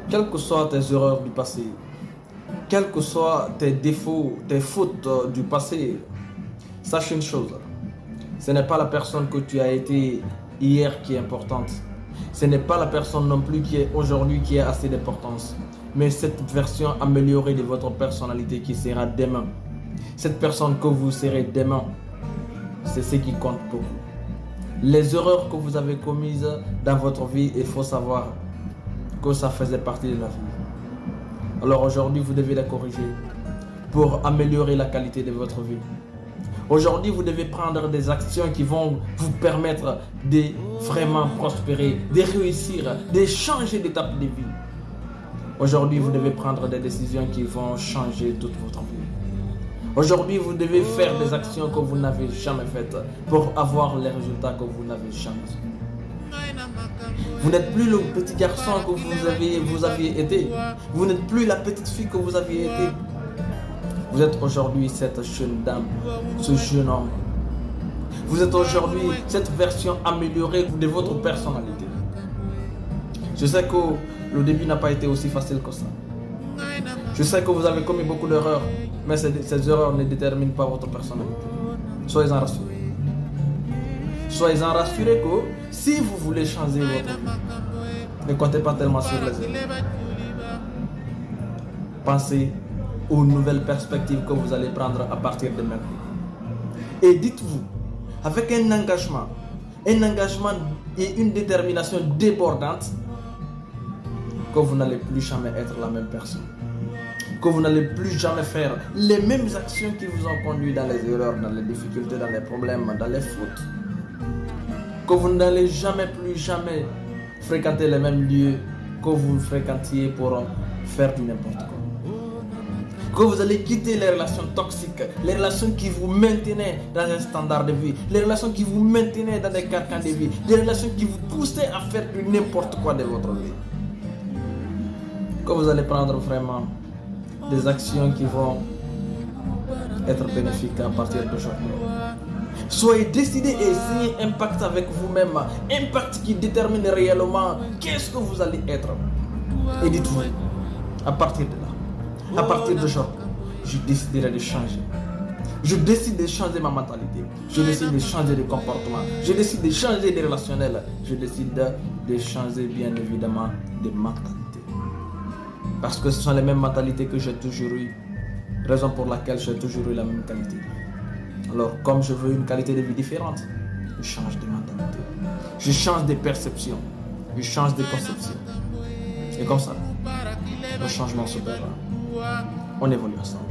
Quelles que soient tes erreurs du passé, quels que soient tes défauts, tes fautes du passé, sache une chose, ce n'est pas la personne que tu as été hier qui est importante. Ce n'est pas la personne non plus qui est aujourd'hui qui a assez d'importance. Mais cette version améliorée de votre personnalité qui sera demain. Cette personne que vous serez demain, c'est ce qui compte beaucoup. Les erreurs que vous avez commises dans votre vie, il faut savoir que ça faisait partie de la vie. Alors aujourd'hui, vous devez la corriger pour améliorer la qualité de votre vie. Aujourd'hui, vous devez prendre des actions qui vont vous permettre de vraiment prospérer, de réussir, de changer d'étape de vie. Aujourd'hui, vous devez prendre des décisions qui vont changer toute votre vie. Aujourd'hui, vous devez faire des actions que vous n'avez jamais faites pour avoir les résultats que vous n'avez jamais eus. Vous n'êtes plus le petit garçon que vous aviez été. Vous n'êtes plus la petite fille que vous aviez été. Vous êtes aujourd'hui cette jeune dame, ce jeune homme. Vous êtes aujourd'hui cette version améliorée de votre personnalité. Je sais que le début n'a pas été aussi facile que ça. Je sais que vous avez commis beaucoup d'erreurs, mais ces erreurs ne déterminent pas votre personnalité. Soyez-en rassurés. Soyez-en rassurés que si vous voulez changer votre vie, ne comptez pas tellement sur les erreurs. Pensez aux nouvelles perspectives que vous allez prendre à partir de maintenant. Et dites-vous, avec un engagement et une détermination débordante, que vous n'allez plus jamais être la même personne. Que vous n'allez plus jamais faire les mêmes actions qui vous ont conduit dans les erreurs, dans les difficultés, dans les problèmes, dans les fautes. Que vous n'allez jamais fréquenter les mêmes lieux que vous fréquentiez pour faire du n'importe quoi. Que vous allez quitter les relations toxiques, les relations qui vous maintenaient dans un standard de vie, les relations qui vous maintenaient dans des carcans de vie, les relations qui vous poussaient à faire du n'importe quoi de votre vie. Que vous allez prendre vraiment des actions qui vont être bénéfiques à partir d'aujourd'hui. Soyez décidés et signez un pacte avec vous-même, un pacte qui détermine réellement qu'est-ce que vous allez être. Et dites-vous, à partir de là, à partir d'aujourd'hui, je déciderai de changer. Je décide de changer ma mentalité. Je décide de changer de comportement. Je décide de changer de relationnel. Je décide de changer bien évidemment de mentalité. Parce que ce sont les mêmes mentalités que j'ai toujours eues. Raison pour laquelle j'ai toujours eu la même qualité. Alors, comme je veux une qualité de vie différente, je change de mentalité. Je change de perception. Je change de conception. Et comme ça, le changement s'opère. On évolue ensemble.